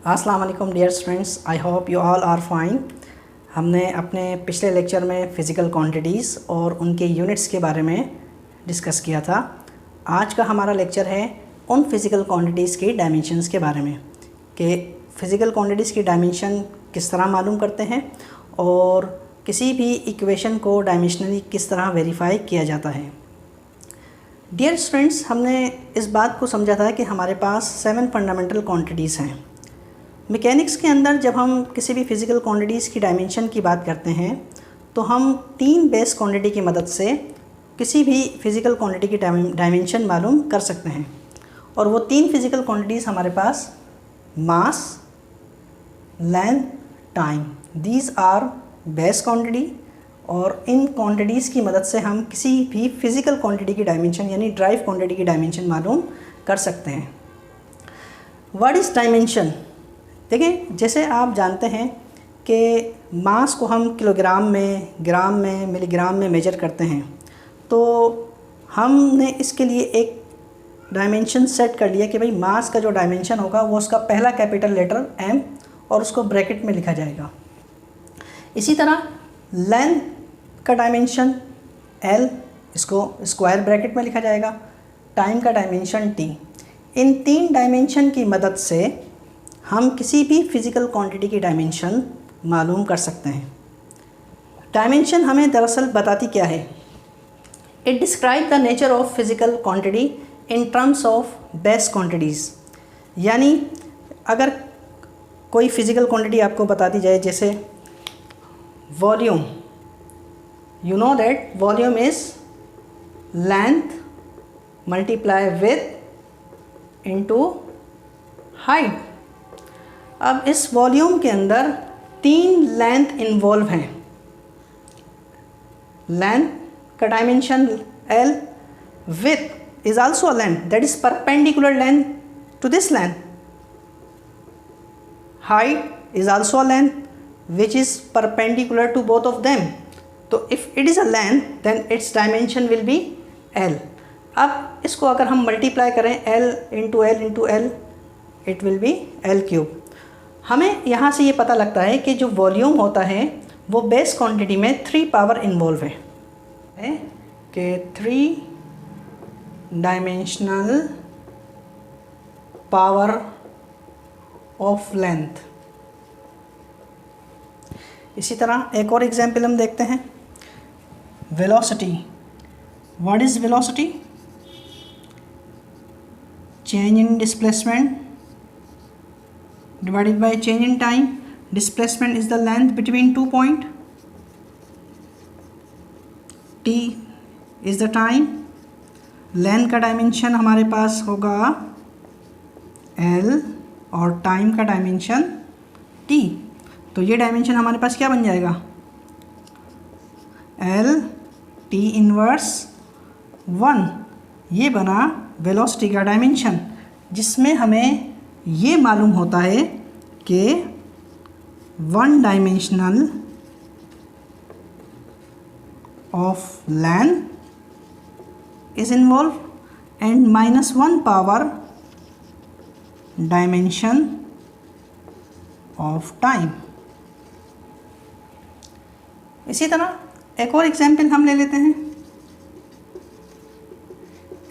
अस्सलाम वालेकुम dear students, I hope you all are fine. हमने अपने पिछले लेक्चर में फ़िज़िकल क्वांटिटीज़ और उनके यूनिट्स के बारे में डिस्कस किया था। आज का हमारा लेक्चर है उन फ़िज़िकल क्वांटिटीज़ की डायमेंशंस के बारे में कि फ़िज़िकल क्वांटिटीज़ की डायमेंशन किस तरह मालूम करते हैं और किसी भी इक्वेशन को डायमेंशनली किस तरह वेरीफाई किया जाता है। डियर स्टूडेंट्स, हमने इस बात को समझा था कि हमारे पास 7 फंडामेंटल क्वांटिटीज़ हैं। मैकेनिक्स के अंदर जब हम किसी भी फ़िज़िकल क्वांटिटीज़ की डायमेंशन की बात करते हैं तो हम 3 बेस क्वांटिटी की मदद से किसी भी फ़िज़िकल क्वांटिटी की डायमेंशन मालूम कर सकते हैं। और वो 3 फ़िज़िकल क्वांटिटीज़ हमारे पास mass, length, time, these are base quantity. और इन क्वांटिटीज़ की मदद से हम किसी भी फ़िज़िकल क्वांटिटी की डायमेंशन यानी ड्राइव क्वांटिटी की डायमेंशन मालूम कर सकते हैं। What is dimension? देखिए, जैसे आप जानते हैं कि मास को हम किलोग्राम में, ग्राम में, मिलीग्राम में मेजर करते हैं, तो हमने इसके लिए एक डायमेंशन सेट कर लिया कि भाई मास का जो डायमेंशन होगा वो उसका पहला कैपिटल लेटर m और उसको ब्रैकेट में लिखा जाएगा। इसी तरह लेंथ का डायमेंशन l, इसको स्क्वायर ब्रैकेट में लिखा जाएगा। टाइम का डायमेंशन t। इन 3 डायमेंशन की मदद से हम किसी भी फ़िज़िकल क्वांटिटी की डायमेंशन मालूम कर सकते हैं। डायमेंशन हमें दरअसल बताती क्या है? It describe the nature of physical quantity in terms of base quantities. यानी अगर कोई फ़िज़िकल क्वांटिटी आपको बता दी जाए, जैसे volume, you know that volume is length multiply width into height. अब इस वॉल्यूम के अंदर 3 लेंथ इन्वॉल्व हैं। लेंथ का dimension L, width is also a length that is perpendicular length to this length. Height is also a length which is perpendicular to both of them. तो if it is a length then its dimension will be L। अब इसको अगर हम multiply करें L into L, it will be L cube. हमें यहाँ से ये पता लगता है कि जो वॉल्यूम होता है वो बेस क्वांटिटी में 3 पावर इन्वॉल्व है कि 3 डायमेंशनल पावर ऑफ लेंथ। इसी तरह एक और एग्जांपल हम देखते हैं, velocity. What is velocity? Change in displacement divided by change in time. Displacement is the length between 2 points. T is the time. Length का डायमेंशन हमारे पास होगा L और टाइम का डायमेंशन T। तो ये डायमेंशन हमारे पास क्या बन जाएगा? L T inverse 1। ये बना वेलोसिटी का डायमेंशन, जिसमें हमें ये मालूम होता है कि 1 dimensional of length is involve and -1 power dimension of time. इसी तरह एक और एग्जांपल हम ले लेते हैं,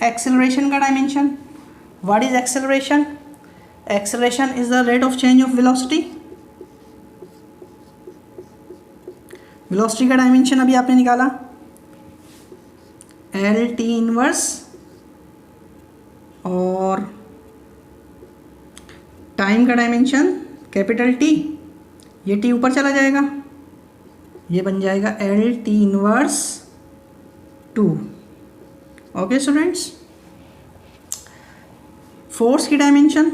एक्सेलरेशन का dimension. What is acceleration? Acceleration is the rate of change of velocity. Velocity का डायमेंशन अभी आपने निकाला L T इनवर्स, और टाइम का डायमेंशन कैपिटल T। ये T ऊपर चला जाएगा, ये बन जाएगा L T inverse 2। Okay students, force की डायमेंशन,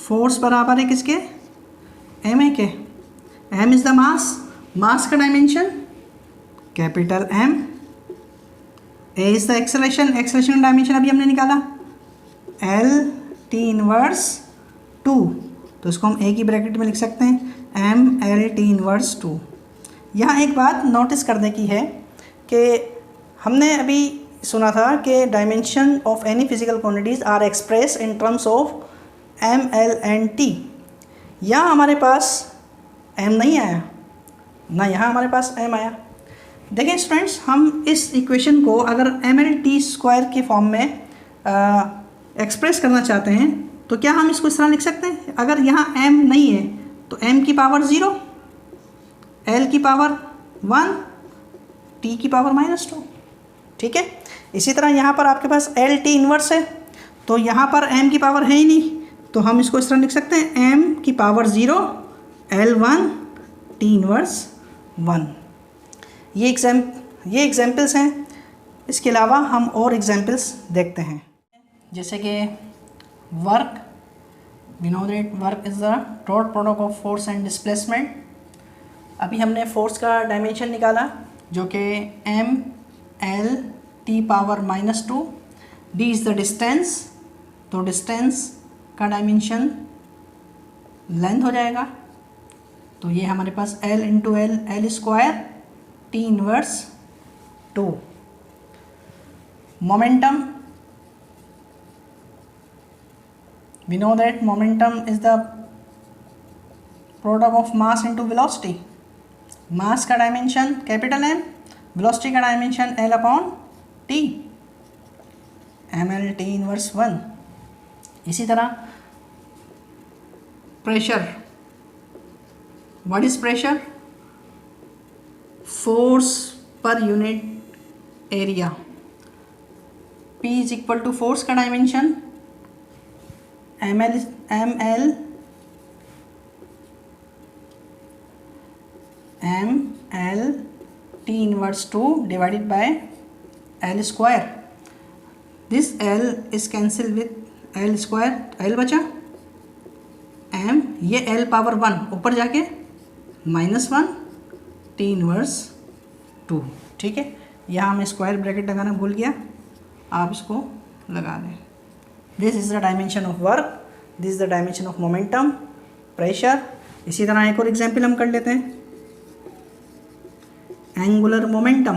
फोर्स बराबर है किसके? m के। m is the mass. Mass का dimension capital M। a is the acceleration. Acceleration का डायमेंशन अभी हमने निकाला L T इनवर्स 2। तो इसको हम a की ब्रैकेट में लिख सकते हैं M L T इनवर्स 2। यहाँ एक बात नोटिस करने की है कि हमने अभी सुना था कि dimension of any physical quantities are express in terms of M, L and T. यहाँ हमारे पास एम नहीं आया ना, यहाँ हमारे पास एम आया। देखिए स्टूडेंट्स, हम इस इक्वेशन को अगर एम एल टी स्क्वायर के फॉर्म में एक्सप्रेस करना चाहते हैं तो क्या हम इसको इस तरह लिख सकते हैं? अगर यहाँ m नहीं है तो m की पावर 0, l की पावर 1, t की पावर -2। ठीक है, इसी तरह यहाँ पर आपके पास l t इन्वर्स है, तो यहाँ पर m की पावर है ही नहीं, तो हम इसको इस तरह लिख सकते हैं m की पावर 0, l 1, t इन्वर्स 1। ये एग्जाम्पल्स हैं। इसके अलावा हम और एग्जाम्पल्स देखते हैं, जैसे कि work, we know that work is the dot product of force and displacement. अभी हमने फोर्स का डायमेंशन निकाला जो कि m l t power -2, d is the distance, तो डिस्टेंस का डायमेंशन लेंथ हो जाएगा, तो ये हमारे पास l into L, L square, t inverse 2। Momentum, we know that momentum is the product of mass into velocity। Mass का dimension capital M, velocity का dimension L upon T, ml t inverse 1। इसी तरह pressure, what is pressure? Force पर unit area. P is equal to force का dimension ml t inverse 2 divided by l square। this l is cancelled with l square, l बचा m, ये l power 1 ऊपर जाके -1 t inverse 2। ठीक है, यहाँ मैं स्क्वायर ब्रैकेट लगाना भूल गया, आप इसको लगा दें। This is the dimension of work, this is the dimension of momentum, pressure. इसी तरह एक और एग्जाम्पल हम कर लेते हैं, angular momentum.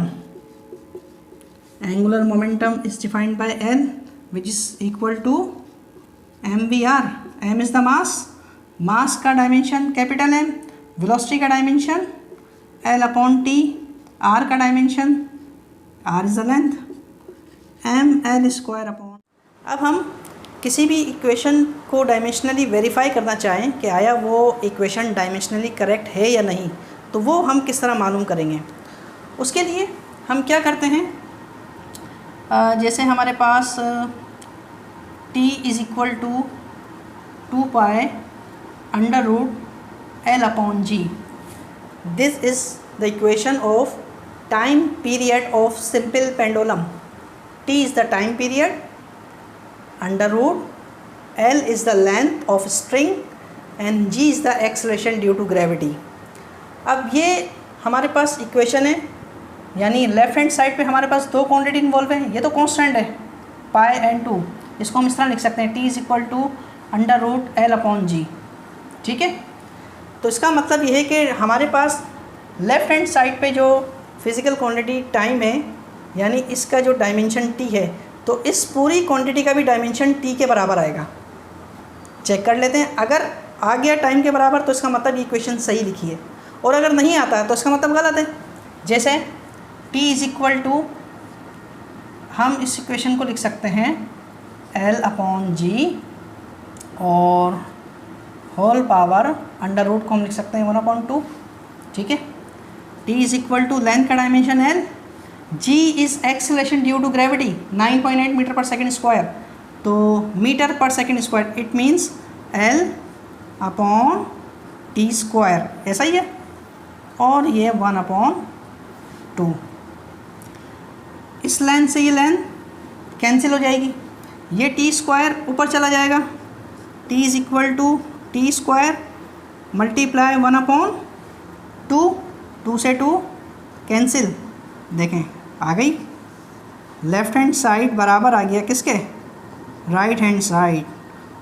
Angular momentum is defined by L which is equal to mvr। m is the mass, mass का dimension capital M, velocity का dimension L upon T, r का dimension r is the length, ml square upon. अब हम किसी भी equation को dimensionally verify करना चाहें कि आया वो इक्वेशन डायमेंशनली करेक्ट है या नहीं, तो वो हम किस तरह मालूम करेंगे? उसके लिए हम क्या करते हैं, जैसे हमारे पास t is equal to 2 pi under root l upon g। This is the equation of time period of simple pendulum. t is the time period, under root L is the length of string and G is the acceleration due to gravity। अब ये हमारे पास equation है, यानी left hand side पे हमारे पास दो quantity involve है, ये तो कांस्टेंट है पाई एंड 2, इसको हम इस तरह लिख सकते हैं T is equal to under root L upon G। ठीक है, तो इसका मतलब ये है कि हमारे पास लेफ्ट हैंड साइड पे जो फिज़िकल क्वांटिटी टाइम है, यानी इसका जो डायमेंशन T है, तो इस पूरी क्वांटिटी का भी डायमेंशन t के बराबर आएगा। चेक कर लेते हैं, अगर आ गया टाइम के बराबर तो इसका मतलब इक्वेशन सही लिखी है, और अगर नहीं आता है तो इसका मतलब गलत है। जैसे t इज़ इक्वल टू, हम इस इक्वेशन को लिख सकते हैं l अपॉन g और होल पावर अंडर रूट को हम लिख सकते हैं 1/2। ठीक है, t is equal to length का dimension l, g is acceleration due to gravity 9.8 metre per second square, तो metre per second square, it means l upon T square, ऐसा ही है, और ये 1/2। इस लेंथ से ये लेंथ कैंसिल हो जाएगी, ये टी स्क्वायर ऊपर चला जाएगा, t is equal to T square multiply 1/2, 2 से 2 कैंसिल, देखें आ गई, लेफ़्ट हैंड साइड बराबर आ गया किसके? Right hand side.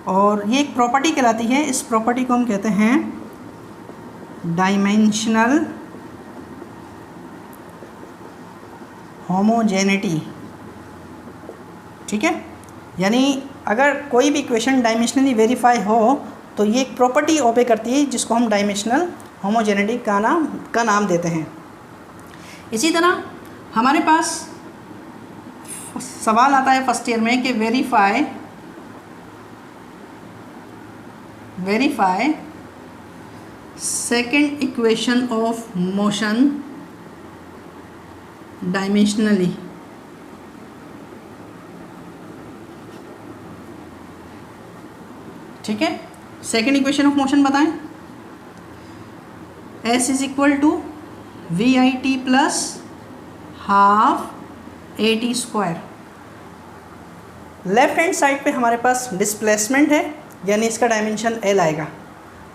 और ये एक प्रॉपर्टी कहलाती है, इस प्रॉपर्टी को हम कहते हैं डायमेंशनल होमोजेनिटी। ठीक है, यानी अगर कोई भी इक्वेशन डायमेंशनली वेरीफाई हो तो ये एक प्रॉपर्टी ओबे करती है जिसको हम डायमेंशनल होमोजेनिटी का नाम देते हैं। इसी तरह हमारे पास सवाल आता है फर्स्ट ईयर में कि verify second equation of motion dimensionally. ठीक है, सेकेंड इक्वेशन ऑफ मोशन बताएं। S is equal to VIT plus half AT square. Left hand side पे हमारे पास डिस्प्लेसमेंट है, यानी इसका डायमेंशन L आएगा,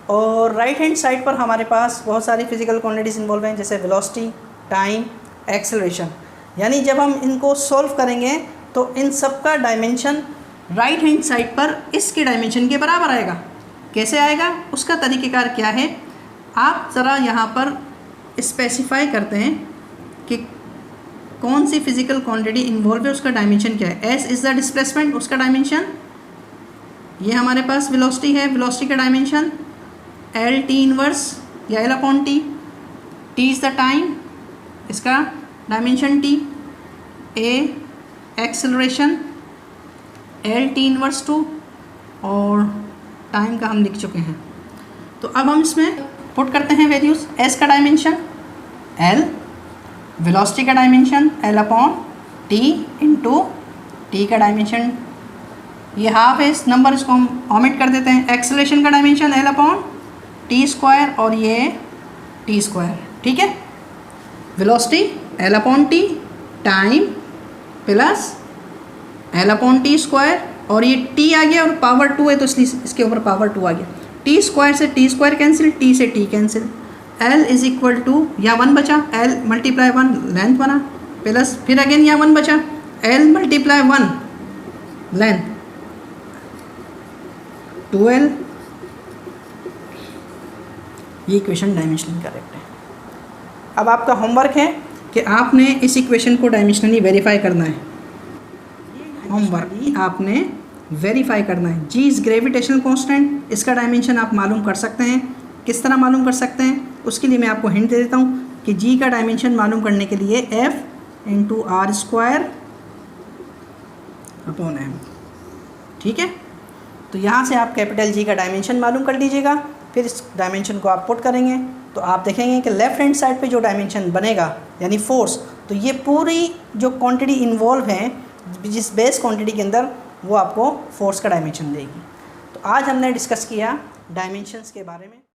और राइट हैंड साइड पर हमारे पास बहुत सारी फिजिकल क्वांटिटीज़ इन्वॉल्व हैं, जैसे वेलोसिटी, टाइम, एक्सेलरेशन। यानी जब हम इनको सॉल्व करेंगे तो इन सब का डायमेंशन राइट हैंड साइड पर इसके डायमेंशन के बराबर आएगा। कैसे आएगा, उसका तरीक़ेकार क्या है, आप ज़रा यहाँ पर स्पेसिफाई करते हैं कि कौन सी फिजिकल क्वांटिटी इन्वॉल्व है, उसका डायमेंशन क्या है। S इज़ द डिस्प्लेसमेंट, उसका डायमेंशन, ये हमारे पास वेलोसिटी है, वेलोसिटी का डायमेंशन L T इनवर्स या L upon T। T is the time, इसका dimension T। A acceleration L T inverse 2, और टाइम का हम लिख चुके हैं। तो अब हम इसमें पुट करते हैं वैल्यूज़। S का डायमेंशन L, वेलोसिटी का dimension L upon T into T का डायमेंशन, ये हाफ है, इस नंबर इसको हम ओमिट कर देते हैं। एक्सेलरेशन का dimension L upon T square, और ये T स्क्वायर। ठीक है, velocity L upon T, time plus L upon T square, और ये T आ गया और पावर 2 है तो इसलिए इसके ऊपर पावर 2 आ गया। T स्क्वायर से T स्क्वायर कैंसिल, T से T cancel. L is equal to, या 1 बचा, L मल्टीप्लाई 1 लेंथ बना, प्लस फिर अगेन या 1 बचा, L मल्टीप्लाई 1 लेंथ 2L। ये इक्वेशन डायमेंशनली करेक्ट है। अब आपका होमवर्क है कि आपने इस इक्वेशन को डायमेंशनली वेरीफाई करना है। होमवर्क आपने वेरीफाई करना है। G इज़ ग्रेविटेशनल कांस्टेंट, इसका डायमेंशन आप मालूम कर सकते हैं। किस तरह मालूम कर सकते हैं, उसके लिए मैं आपको हिंट दे देता हूँ कि G का डायमेंशन मालूम करने के लिए F into R square upon M। ठीक है, तो यहाँ से आप कैपिटल G का डायमेंशन मालूम कर लीजिएगा, फिर इस डायमेंशन को आप पुट करेंगे तो आप देखेंगे कि लेफ़्ट हैंड साइड पे जो डायमेंशन बनेगा यानी फोर्स, तो ये पूरी जो क्वांटिटी इन्वॉल्व है जिस बेस क्वांटिटी के अंदर, वो आपको फोर्स का डायमेंशन देगी। तो आज हमने डिस्कस किया डायमेंशंस के बारे में।